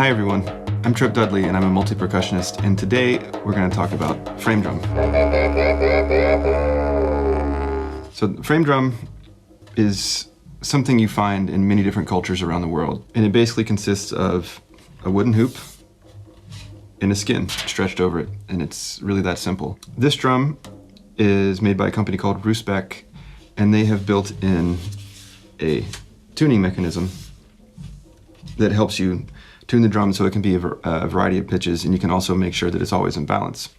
Hi everyone, I'm Tripp Dudley and I'm a multi-percussionist, and today we're going to talk about frame drum. So frame drum is something you find in many different cultures around the world, and it basically consists of a wooden hoop and a skin stretched over it, and it's really that simple. This drum is made by a company called Rusbek, and they have built in a tuning mechanism that helps you tune the drum so it can be a variety of pitches, and you can also make sure that it's always in balance.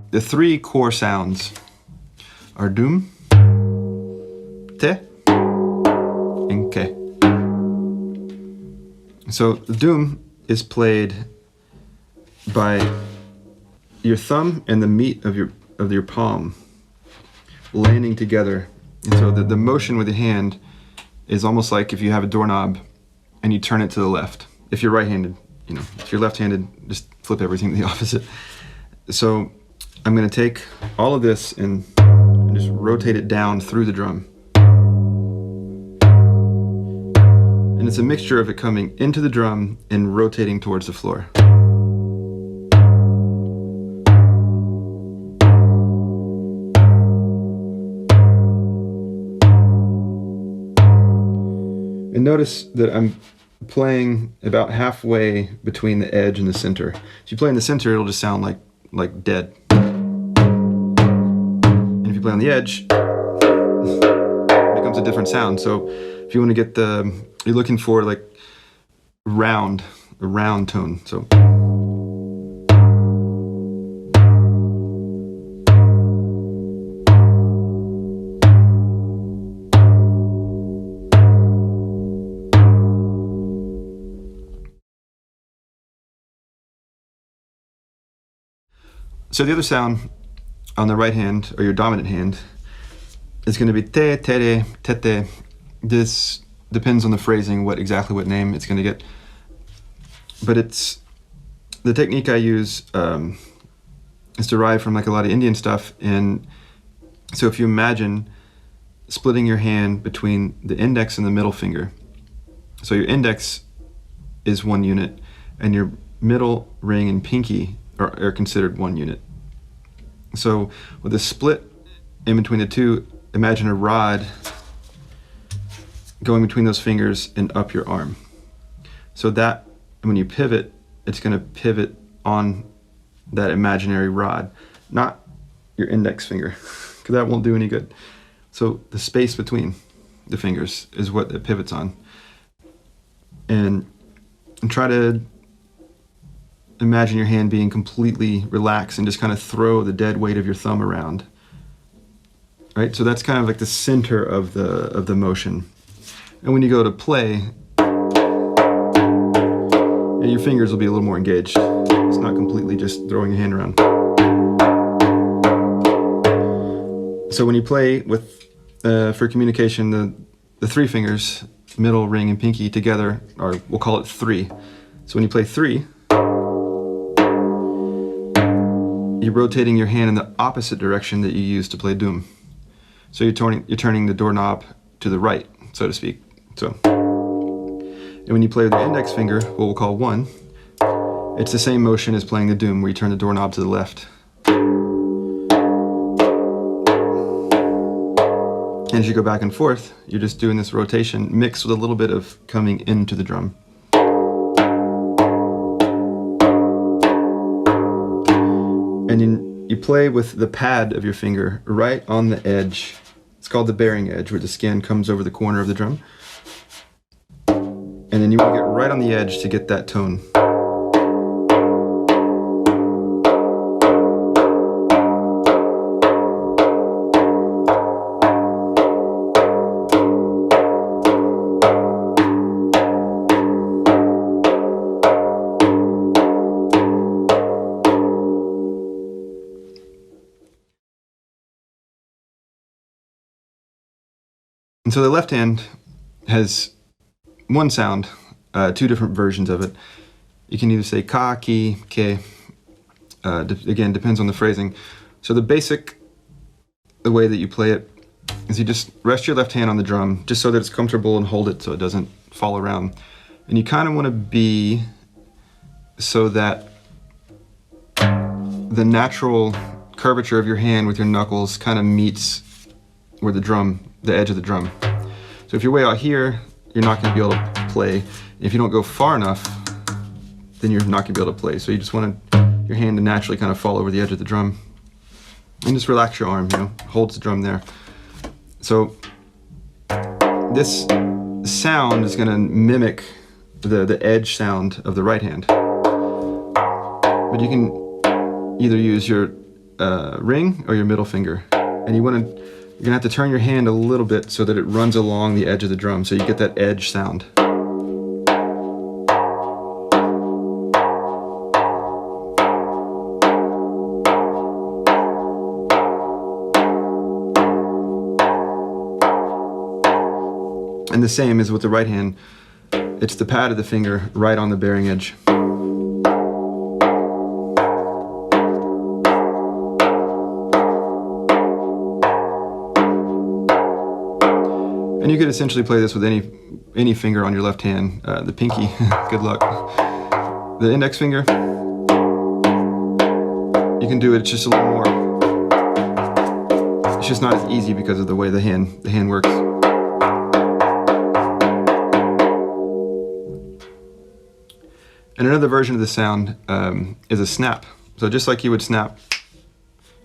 The three core sounds are dum, te, and ke. So the dum is played by your thumb and the meat of your palm landing together. And so the motion with the hand is almost like if you have a doorknob and you turn it to the left. If you're right-handed, if you're left-handed, just flip everything the opposite. So I'm going to take all of this and just rotate it down through the drum. And it's a mixture of it coming into the drum and rotating towards the floor. And notice that I'm playing about halfway between the edge and the center. If you play in the center, it'll just sound like dead. And if you play on the edge, it becomes a different sound. So if you want to get you're looking for like a round tone. So. So the other sound on the right hand, or your dominant hand, is going to be te, tere, tete. This depends on the phrasing, exactly what name it's going to get. But the technique I use is derived from like a lot of Indian stuff. And so if you imagine splitting your hand between the index and the middle finger. So your index is one unit, and your middle ring and pinky are considered one unit. So with a split in between the two, imagine a rod going between those fingers and up your arm. So that when you pivot, it's going to pivot on that imaginary rod, not your index finger, because that won't do any good. So the space between the fingers is what it pivots on. And try to imagine your hand being completely relaxed and just kind of throw the dead weight of your thumb around. Right? So that's kind of like the center of the motion. And when you go to play, your fingers will be a little more engaged. It's not completely just throwing your hand around. So when you play with, for communication, the three fingers, middle, ring, and pinky together, or we'll call it three. So when you play three, you're rotating your hand in the opposite direction that you use to play dum. So you're turning the doorknob to the right, so to speak. So, and when you play with the index finger, what we'll call one, it's the same motion as playing the dum, where you turn the doorknob to the left. And as you go back and forth, you're just doing this rotation mixed with a little bit of coming into the drum. And you play with the pad of your finger right on the edge. It's called the bearing edge, where the skin comes over the corner of the drum. And then you want to get right on the edge to get that tone. And so the left hand has one sound, two different versions of it. You can either say ka, ki, ke. Again, depends on the phrasing. So the way that you play it is you just rest your left hand on the drum just so that it's comfortable and hold it so it doesn't fall around. And you kind of want to be so that the natural curvature of your hand with your knuckles kind of meets where the edge of the drum. So if you're way out here, you're not going to be able to play. If you don't go far enough, then you're not going to be able to play. So you just want your hand to naturally kind of fall over the edge of the drum. And just relax your arm, holds the drum there. So this sound is going to mimic the edge sound of the right hand. But you can either use your ring or your middle finger. And you're going to have to turn your hand a little bit so that it runs along the edge of the drum so you get that edge sound. And the same is with the right hand. It's the pad of the finger right on the bearing edge. And you could essentially play this with any finger on your left hand. The pinky, good luck. The index finger, you can do it just a little more. It's just not as easy because of the way the hand works. And another version of the sound is a snap. So just like you would snap,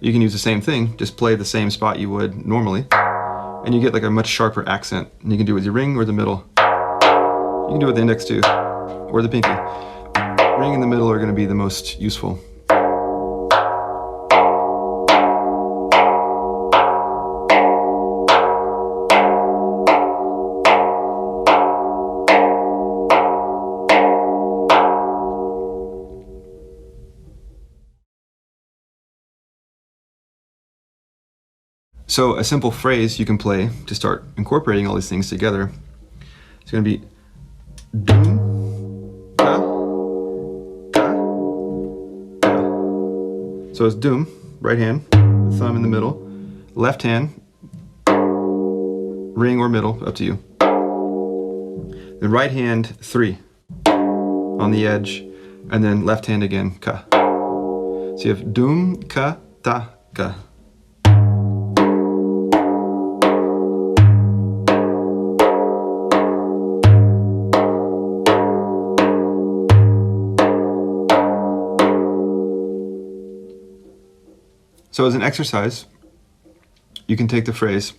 you can use the same thing, just play the same spot you would normally, and you get like a much sharper accent. And you can do it with your ring or the middle. You can do it with the index too, or the pinky. Ring and the middle are going to be the most useful. So a simple phrase you can play to start incorporating all these things together. It's going to be doom, ka, ka, ka. So it's doom, right hand, thumb in the middle, left hand, ring or middle, up to you. Then right hand, 3 on the edge, and then left hand again, ka. So you have doom, ka, ta, ka. So as an exercise, you can take the phrase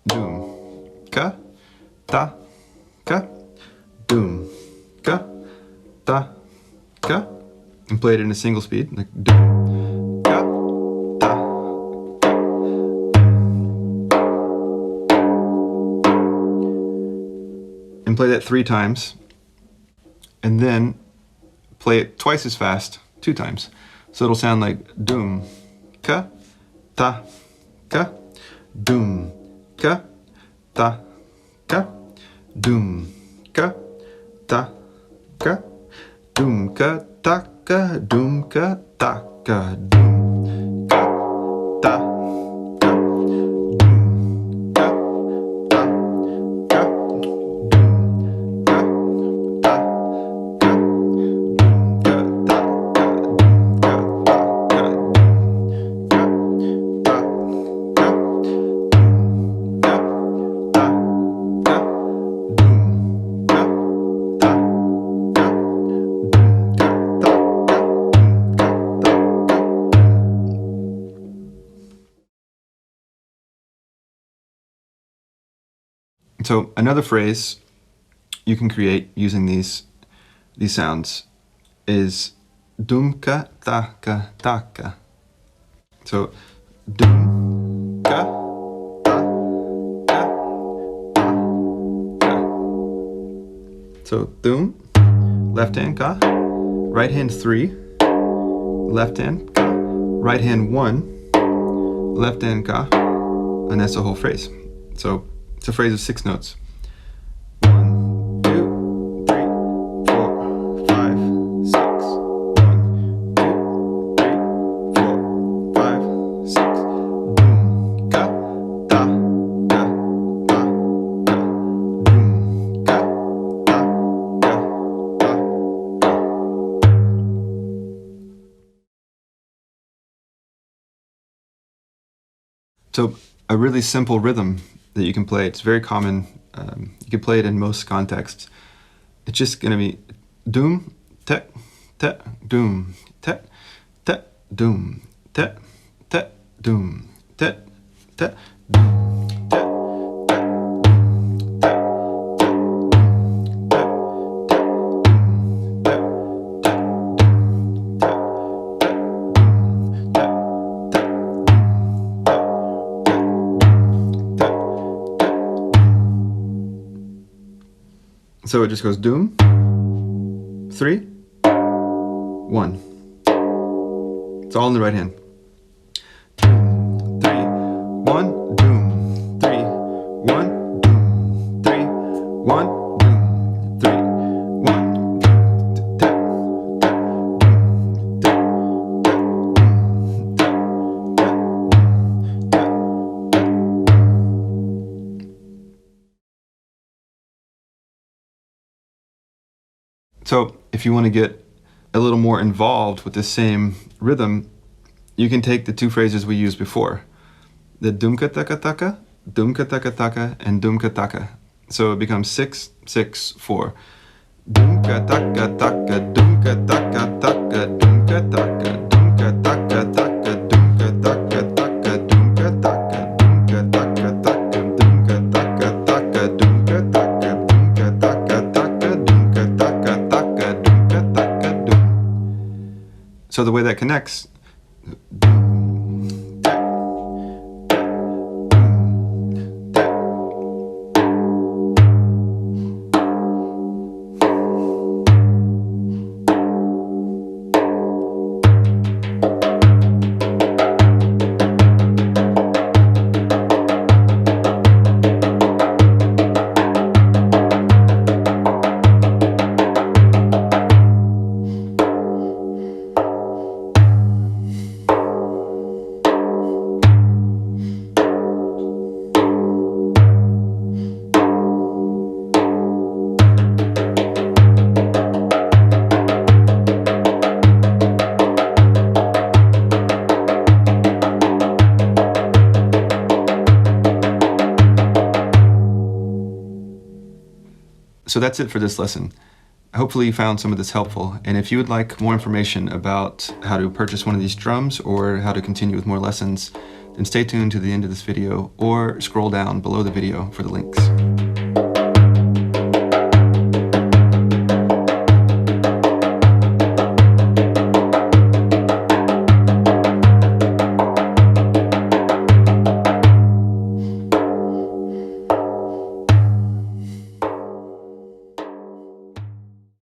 doom, ka, ta, ka, doom, ka, ta, ka, and play it in a single speed, like doom, ka, ta, ka. And play that 3 times, and then play it twice as fast 2 times. So it'll sound like doom, ka, ta, ka, doom, ka, ta, ka, doom, ka, ta, ka, doom, ka, ta, ka, doom, ka, ta, ka, doom, ka, ta, ka, doom, ka, ta, ka, doom, ka, ta, ka, doom, ka, ta, ka, doom, ka, So another phrase you can create using these sounds is dum ka ta ka ta ka. So dum ka ta ka ta ka. So dum, left hand ka, right hand 3, left hand ka, right hand 1, left hand ka, and that's the whole phrase. So it's a phrase of 6 notes. 1, 2, 3, 4, 5, 6. 1, 2, 3, So a really simple rhythm that you can play, it's very common, you can play it in most contexts. It's just going to be doom, tet, tet, doom, tet, tet, doom, tet, tet, doom, tet, tet, doom. So it just goes doom, 3, 1. It's all in the right hand. 3, 1, doom, 3, 1, doom, 3, 1, doom, 3, 1, So if you want to get a little more involved with the same rhythm, you can take the two phrases we used before, the dumka taka taka, and dumka taka. So it becomes 6, 6, 4. Dumka taka taka, dumka taka taka, dumka taka, dumka taka taka, dumka taka taka, dumka taka, dumka taka taka, dumka taka taka, dumka taka, dumka taka taka, dumka taka taka, dumka taka, dum. So the way that connects. So that's it for this lesson. Hopefully you found some of this helpful, and if you would like more information about how to purchase one of these drums or how to continue with more lessons, then stay tuned to the end of this video or scroll down below the video for the links.